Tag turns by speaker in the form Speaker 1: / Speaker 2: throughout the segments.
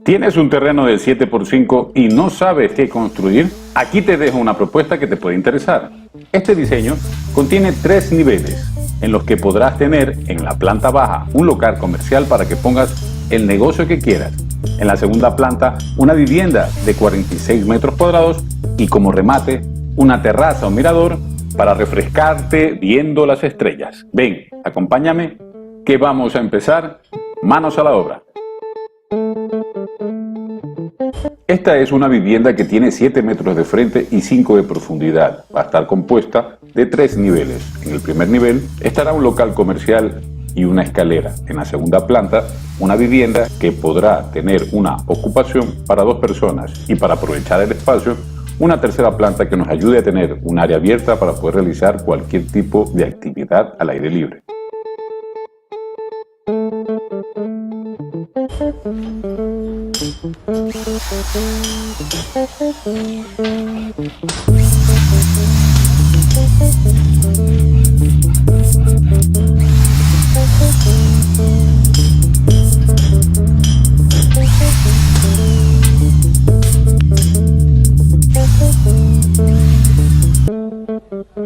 Speaker 1: ¿Tienes un terreno de 7x5 y no sabes qué construir? Aquí te dejo una propuesta que te puede interesar. Este diseño contiene 3 niveles en los que podrás tener en la planta baja un local comercial para que pongas el negocio que quieras. En la segunda planta una vivienda de 46 metros cuadrados y como remate una terraza o mirador para refrescarte viendo las estrellas. Ven, acompáñame que vamos a empezar. Manos a la obra. Esta es una vivienda que tiene 7 metros de frente y 5 de profundidad. Va a estar compuesta de 3 niveles. En el primer nivel estará un local comercial y una escalera. En la segunda planta, una vivienda que podrá tener una ocupación para 2 personas. Y para aprovechar el espacio, una tercera planta que nos ayude a tener un área abierta para poder realizar cualquier tipo de actividad al aire libre.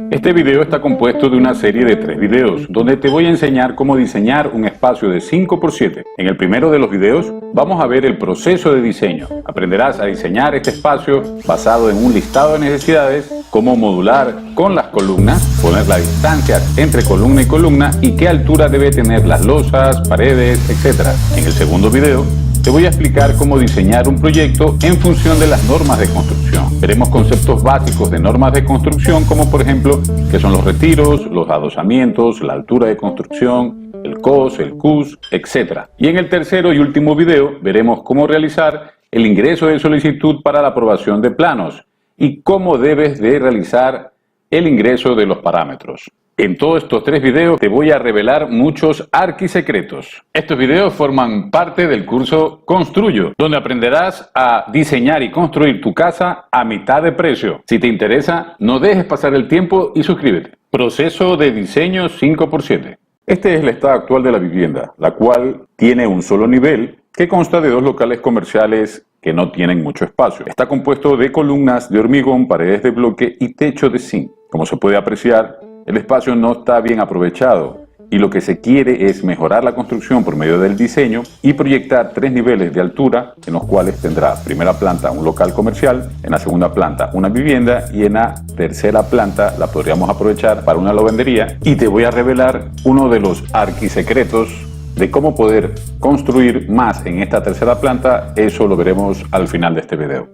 Speaker 1: Este video está compuesto de una serie de 3 videos, donde te voy a enseñar cómo diseñar un espacio de 5x7. En el primero de los videos vamos a ver el proceso de diseño. Aprenderás a diseñar este espacio basado en un listado de necesidades, cómo modular con las columnas, poner la distancia entre columna y columna y qué altura debe tener las losas, paredes, etc. En el segundo video te voy a explicar cómo diseñar un proyecto en función de las normas de construcción. Veremos conceptos básicos de normas de construcción, como por ejemplo, qué son los retiros, los adosamientos, la altura de construcción, el COS, el CUS, etc. Y en el tercero y último video veremos cómo realizar el ingreso de solicitud para la aprobación de planos y cómo debes de realizar el ingreso de los parámetros. En todos estos 3 videos te voy a revelar muchos arquisecretos. Estos videos forman parte del curso Construyo, donde aprenderás a diseñar y construir tu casa a mitad de precio. Si te interesa, no dejes pasar el tiempo y suscríbete. Proceso de diseño 5x7. Este es el estado actual de la vivienda, la cual tiene un solo nivel que consta de 2 locales comerciales que no tienen mucho espacio. Está compuesto de columnas de hormigón, paredes de bloque y techo de zinc. Como se puede apreciar, el espacio no está bien aprovechado y lo que se quiere es mejorar la construcción por medio del diseño y proyectar 3 niveles de altura en los cuales tendrá primera planta un local comercial, en la segunda planta una vivienda y en la tercera planta la podríamos aprovechar para una lavandería. Y te voy a revelar uno de los arquisecretos de cómo poder construir más en esta tercera planta. Eso lo veremos al final de este video.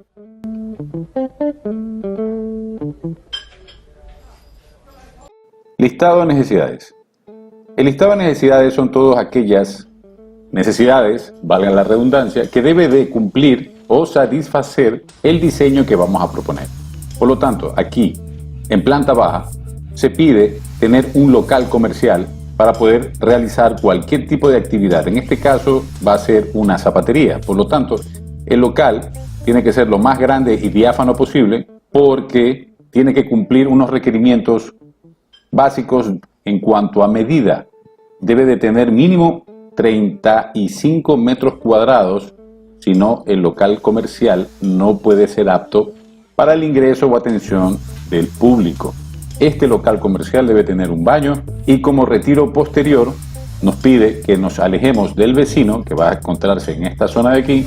Speaker 1: Listado de necesidades. El listado de necesidades son todas aquellas necesidades, valga la redundancia, que debe de cumplir o satisfacer el diseño que vamos a proponer. Por lo tanto, aquí, en planta baja, se pide tener un local comercial para poder realizar cualquier tipo de actividad. En este caso va a ser una zapatería. Por lo tanto, el local tiene que ser lo más grande y diáfano posible porque tiene que cumplir unos requerimientos básicos en cuanto a medida. Debe de tener mínimo 35 metros cuadrados, si no el local comercial no puede ser apto para el ingreso o atención del público. Este local comercial debe tener un baño y como retiro posterior nos pide que nos alejemos del vecino que va a encontrarse en esta zona de aquí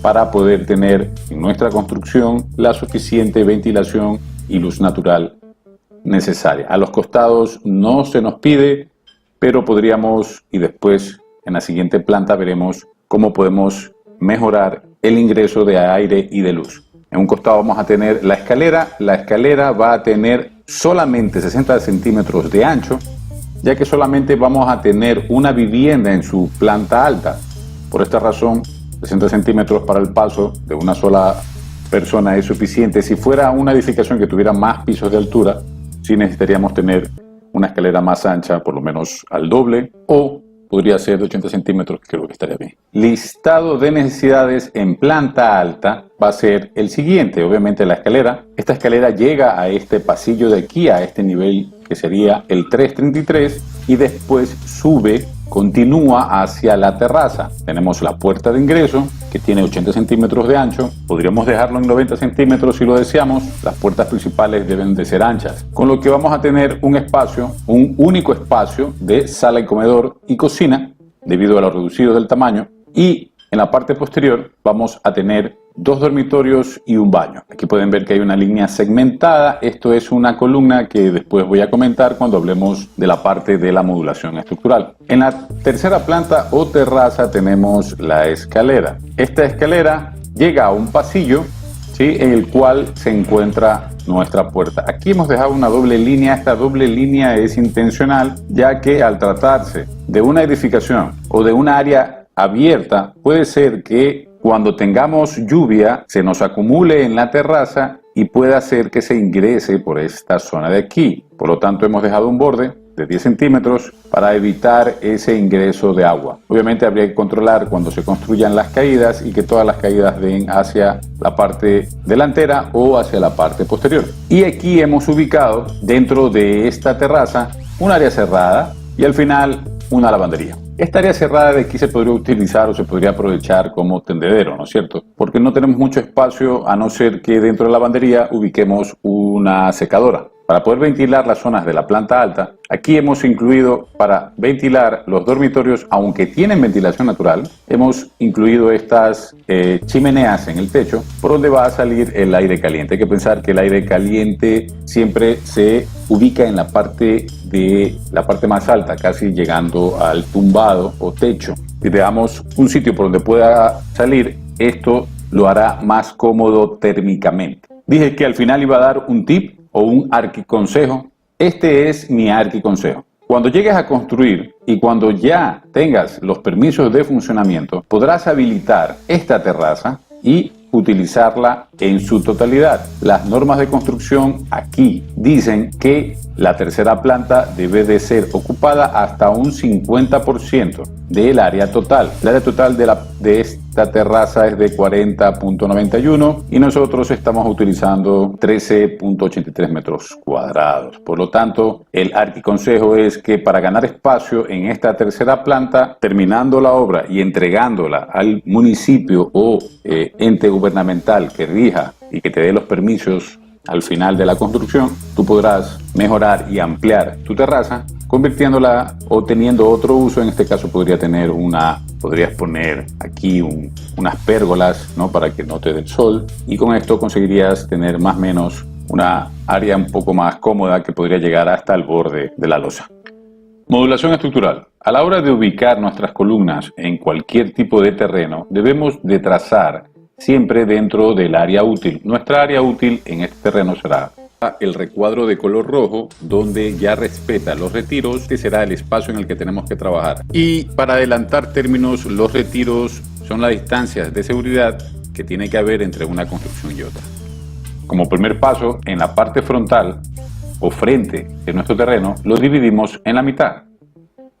Speaker 1: para poder tener en nuestra construcción la suficiente ventilación y luz natural necesaria. A los costados no se nos pide, pero podríamos, y después en la siguiente planta veremos cómo podemos mejorar el ingreso de aire y de luz. En un costado vamos a tener la escalera va a tener solamente 60 centímetros de ancho, ya que solamente vamos a tener una vivienda en su planta alta. Por esta razón, 60 centímetros para el paso de una sola persona es suficiente. Si fuera una edificación que tuviera más pisos de altura, sí necesitaríamos tener una escalera más ancha, por lo menos al doble, o podría ser de 80 centímetros, que creo que estaría bien. Listado de necesidades en planta alta va a ser el siguiente. Obviamente la escalera. Esta escalera llega a este pasillo de aquí, a este nivel que sería el 333, y después sube continúa hacia la terraza. Tenemos la puerta de ingreso que tiene 80 centímetros de ancho. Podríamos dejarlo en 90 centímetros si lo deseamos. Las puertas principales deben de ser anchas, con lo que vamos a tener un espacio, un único espacio de sala y comedor y cocina debido a lo reducido del tamaño, y en la parte posterior vamos a tener 2 dormitorios y un baño. Aquí pueden ver que hay una línea segmentada. Esto es una columna que después voy a comentar cuando hablemos de la parte de la modulación estructural. En la tercera planta o terraza tenemos la escalera. Esta escalera llega a un pasillo, ¿sí?, en el cual se encuentra nuestra puerta. Aquí hemos dejado una doble línea. Esta doble línea es intencional, ya que al tratarse de una edificación o de un área abierta, puede ser que cuando tengamos lluvia se nos acumule en la terraza y pueda hacer que se ingrese por esta zona de aquí. Por lo tanto, hemos dejado un borde de 10 centímetros para evitar ese ingreso de agua. Obviamente habría que controlar cuando se construyan las caídas y que todas las caídas den hacia la parte delantera o hacia la parte posterior. Y aquí hemos ubicado dentro de esta terraza un área cerrada y al final una lavandería. Esta área cerrada de aquí se podría utilizar o se podría aprovechar como tendedero, ¿no es cierto? Porque no tenemos mucho espacio a no ser que dentro de la lavandería ubiquemos una secadora. Para poder ventilar las zonas de la planta alta, aquí hemos incluido, para ventilar los dormitorios, aunque tienen ventilación natural, hemos incluido estas chimeneas en el techo por donde va a salir el aire caliente. Hay que pensar que el aire caliente siempre se ubica en la parte más alta, casi llegando al tumbado o techo. Si le damos un sitio por donde pueda salir, esto lo hará más cómodo térmicamente. Dije que al final iba a dar un tip o un arquiconsejo. Este es mi arquiconsejo. Cuando llegues a construir y cuando ya tengas los permisos de funcionamiento, podrás habilitar esta terraza y utilizarla en su totalidad. Las normas de construcción aquí dicen que la tercera planta debe de ser ocupada hasta un 50% del área total. El área total de esta terraza es de 40.91 y nosotros estamos utilizando 13.83 metros cuadrados. Por lo tanto, el arquiconsejo es que para ganar espacio en esta tercera planta, terminando la obra y entregándola al municipio o ente gubernamental que rija y que te dé los permisos al final de la construcción, tú podrás mejorar y ampliar tu terraza, convirtiéndola o teniendo otro uso. En este caso podrías poner aquí unas pérgolas, ¿no?, para que no te dé el sol, y con esto conseguirías tener más o menos una área un poco más cómoda que podría llegar hasta el borde de la losa. Modulación estructural. A la hora de ubicar nuestras columnas en cualquier tipo de terreno, debemos de trazar siempre dentro del área útil. Nuestra área útil en este terreno será el recuadro de color rojo, donde ya respeta los retiros, que será el espacio en el que tenemos que trabajar. Y para adelantar términos, los retiros son las distancias de seguridad que tiene que haber entre una construcción y otra. Como primer paso, en la parte frontal o frente de nuestro terreno, lo dividimos en la mitad.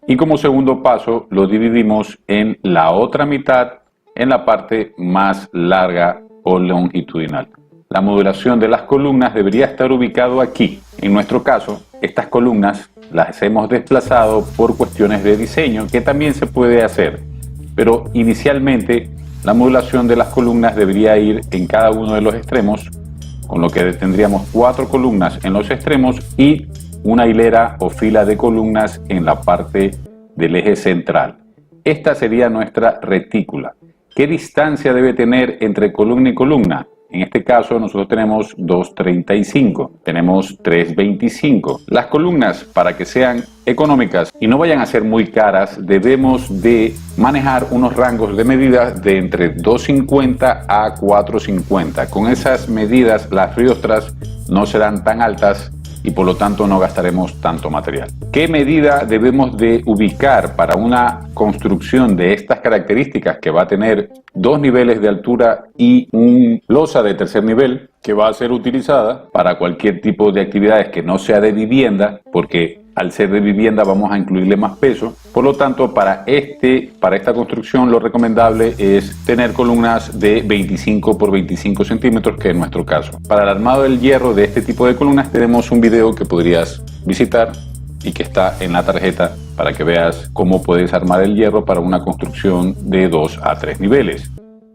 Speaker 1: Y como segundo paso, lo dividimos en la otra mitad, en la parte más larga o longitudinal. La modulación de las columnas debería estar ubicado aquí. En nuestro caso, estas columnas las hemos desplazado por cuestiones de diseño, que también se puede hacer, pero inicialmente la modulación de las columnas debería ir en cada uno de los extremos, con lo que tendríamos 4 columnas en los extremos y una hilera o fila de columnas en la parte del eje central. Esta sería nuestra retícula. ¿Qué distancia debe tener entre columna y columna? En este caso nosotros tenemos 2.35, tenemos 3.25. Las columnas, para que sean económicas y no vayan a ser muy caras, debemos de manejar unos rangos de medidas de entre 2.50 a 4.50. Con esas medidas las riostras no serán tan altas y por lo tanto no gastaremos tanto material. ¿Qué medida debemos de ubicar para una construcción de estas características, que va a tener 2 niveles de altura y un losa de tercer nivel, que va a ser utilizada para cualquier tipo de actividades que no sea de vivienda, porque al ser de vivienda vamos a incluirle más peso? Por lo tanto, para esta construcción lo recomendable es tener columnas de 25 por 25 centímetros, que es nuestro caso. Para el armado del hierro de este tipo de columnas tenemos un video que podrías visitar y que está en la tarjeta para que veas cómo puedes armar el hierro para una construcción de 2 a 3 niveles.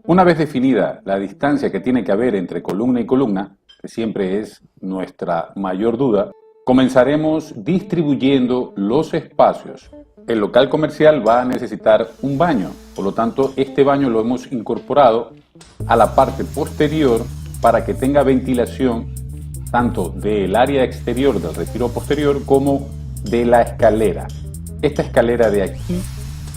Speaker 1: Una vez definida la distancia que tiene que haber entre columna y columna, que siempre es nuestra mayor duda, comenzaremos distribuyendo los espacios. El local comercial va a necesitar un baño, por lo tanto este baño lo hemos incorporado a la parte posterior para que tenga ventilación tanto del área exterior del retiro posterior como de la escalera. Esta escalera de aquí,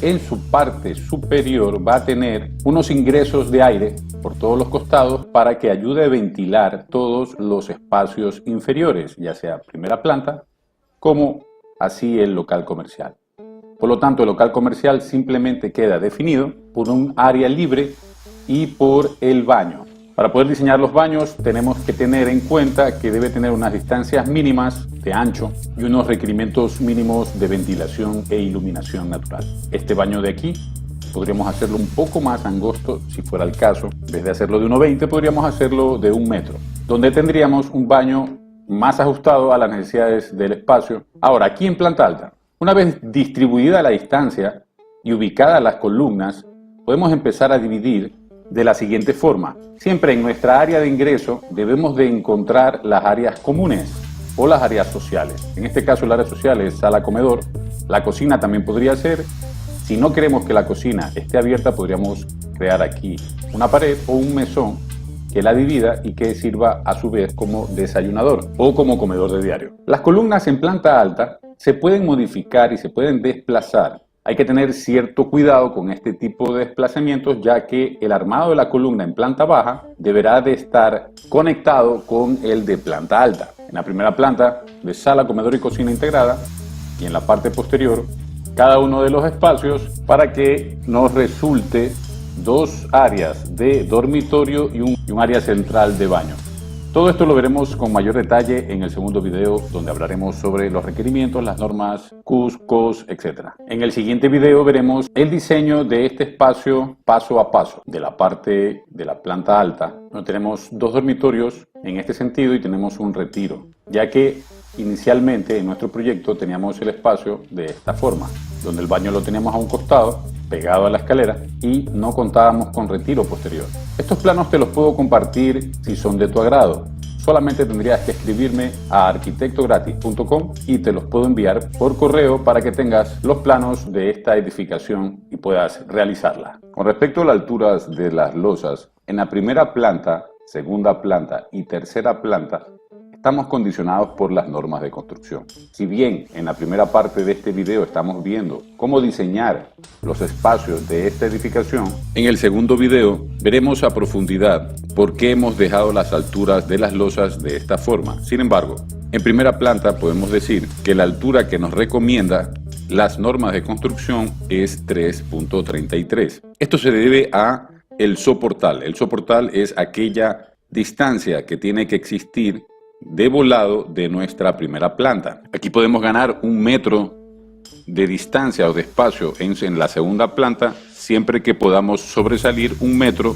Speaker 1: en su parte superior, va a tener unos ingresos de aire por todos los costados para que ayude a ventilar todos los espacios inferiores, ya sea primera planta como así el local comercial. Por lo tanto, el local comercial simplemente queda definido por un área libre y por el baño. Para poder diseñar los baños tenemos que tener en cuenta que debe tener unas distancias mínimas de ancho y unos requerimientos mínimos de ventilación e iluminación natural. Este baño de aquí podríamos hacerlo un poco más angosto si fuera el caso. En vez de hacerlo de 1,20 podríamos hacerlo de 1 metro, donde tendríamos un baño más ajustado a las necesidades del espacio. Ahora, aquí en planta alta, una vez distribuida la distancia y ubicadas las columnas, podemos empezar a dividir de la siguiente forma. Siempre en nuestra área de ingreso debemos de encontrar las áreas comunes o las áreas sociales. En este caso el área social es sala-comedor. La cocina también podría ser. Si no queremos que la cocina esté abierta, podríamos crear aquí una pared o un mesón que la divida y que sirva a su vez como desayunador o como comedor de diario. Las columnas en planta alta se pueden modificar y se pueden desplazar. Hay que tener cierto cuidado con este tipo de desplazamientos, ya que el armado de la columna en planta baja deberá de estar conectado con el de planta alta. En la primera planta de sala, comedor y cocina integrada, y en la parte posterior cada uno de los espacios para que nos resulte 2 áreas de dormitorio y un área central de baño. Todo esto lo veremos con mayor detalle en el segundo video, donde hablaremos sobre los requerimientos, las normas, CUS, COS, etc. En el siguiente video veremos el diseño de este espacio paso a paso, de la parte de la planta alta, donde tenemos 2 dormitorios en este sentido y tenemos un retiro, ya que inicialmente en nuestro proyecto teníamos el espacio de esta forma, donde el baño lo teníamos a un costado, pegado a la escalera, y no contábamos con retiro posterior. Estos planos te los puedo compartir si son de tu agrado. Solamente tendrías que escribirme a arquitectogratis.com y te los puedo enviar por correo para que tengas los planos de esta edificación y puedas realizarla. Con respecto a las alturas de las losas, en la primera planta, segunda planta y tercera planta, estamos condicionados por las normas de construcción. Si bien en la primera parte de este video estamos viendo cómo diseñar los espacios de esta edificación, en el segundo video veremos a profundidad por qué hemos dejado las alturas de las losas de esta forma. Sin embargo, en primera planta podemos decir que la altura que nos recomienda las normas de construcción es 3.33. Esto se debe a el soportal. El soportal es aquella distancia que tiene que existir de volado de nuestra primera planta. Aquí podemos ganar 1 metro de distancia o de espacio en la segunda planta, siempre que podamos sobresalir 1 metro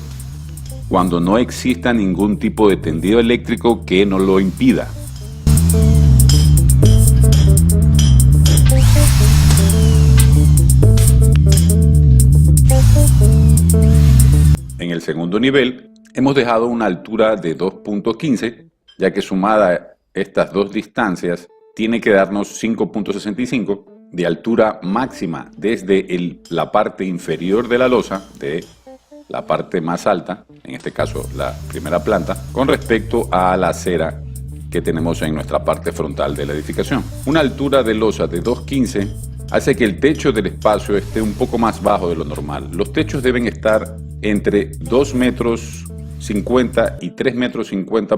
Speaker 1: cuando no exista ningún tipo de tendido eléctrico que nos lo impida. En el segundo nivel hemos dejado una altura de 2.15, ya que sumada estas 2 distancias tiene que darnos 5.65 de altura máxima desde la parte inferior de la losa, de la parte más alta, en este caso la primera planta, con respecto a la acera que tenemos en nuestra parte frontal de la edificación. Una altura de losa de 2.15 hace que el techo del espacio esté un poco más bajo de lo normal. Los techos deben estar entre 2,50 metros y 3,50 metros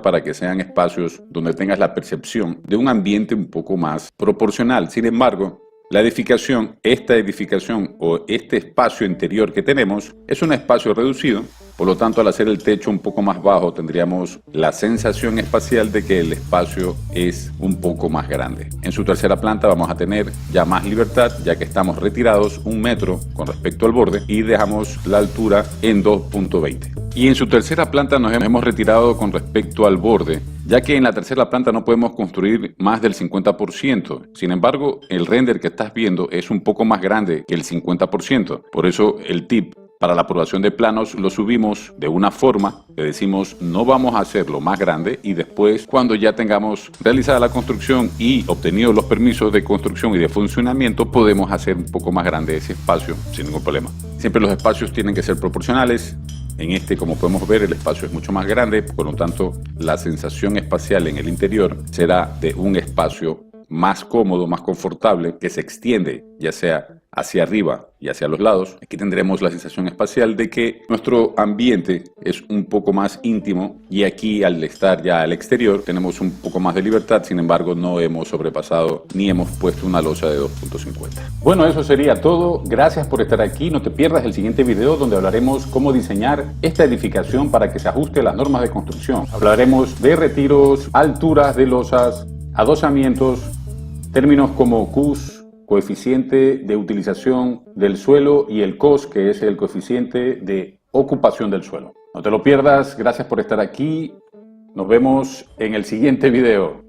Speaker 1: para que sean espacios donde tengas la percepción de un ambiente un poco más proporcional. Sin embargo, esta edificación o este espacio interior que tenemos es un espacio reducido, por lo tanto al hacer el techo un poco más bajo tendríamos la sensación espacial de que el espacio es un poco más grande. En su tercera planta vamos a tener ya más libertad, ya que estamos retirados 1 metro con respecto al borde y dejamos la altura en 2.20. Y en su tercera planta nos hemos retirado con respecto al borde ya que en la tercera planta no podemos construir más del 50%. Sin embargo, el render que estás viendo es un poco más grande que el 50%. Por eso el tip para la aprobación de planos lo subimos de una forma, le decimos no vamos a hacerlo más grande, y después cuando ya tengamos realizada la construcción y obtenido los permisos de construcción y de funcionamiento, podemos hacer un poco más grande ese espacio sin ningún problema. Siempre los espacios tienen que ser proporcionales. En este, como podemos ver, el espacio es mucho más grande, por lo tanto la sensación espacial en el interior será de un espacio más cómodo, más confortable, que se extiende ya sea hacia arriba y hacia los lados. Aquí tendremos la sensación espacial de que nuestro ambiente es un poco más íntimo, y aquí al estar ya al exterior tenemos un poco más de libertad. Sin embargo, no hemos sobrepasado ni hemos puesto una losa de 2.50. Bueno, eso sería todo. Gracias por estar aquí. No te pierdas el siguiente video donde hablaremos cómo diseñar esta edificación para que se ajuste a las normas de construcción. Hablaremos de retiros, alturas de losas, adosamientos, términos como CUS, coeficiente de utilización del suelo, y el COS, que es el coeficiente de ocupación del suelo. No te lo pierdas. Gracias por estar aquí. Nos vemos en el siguiente video.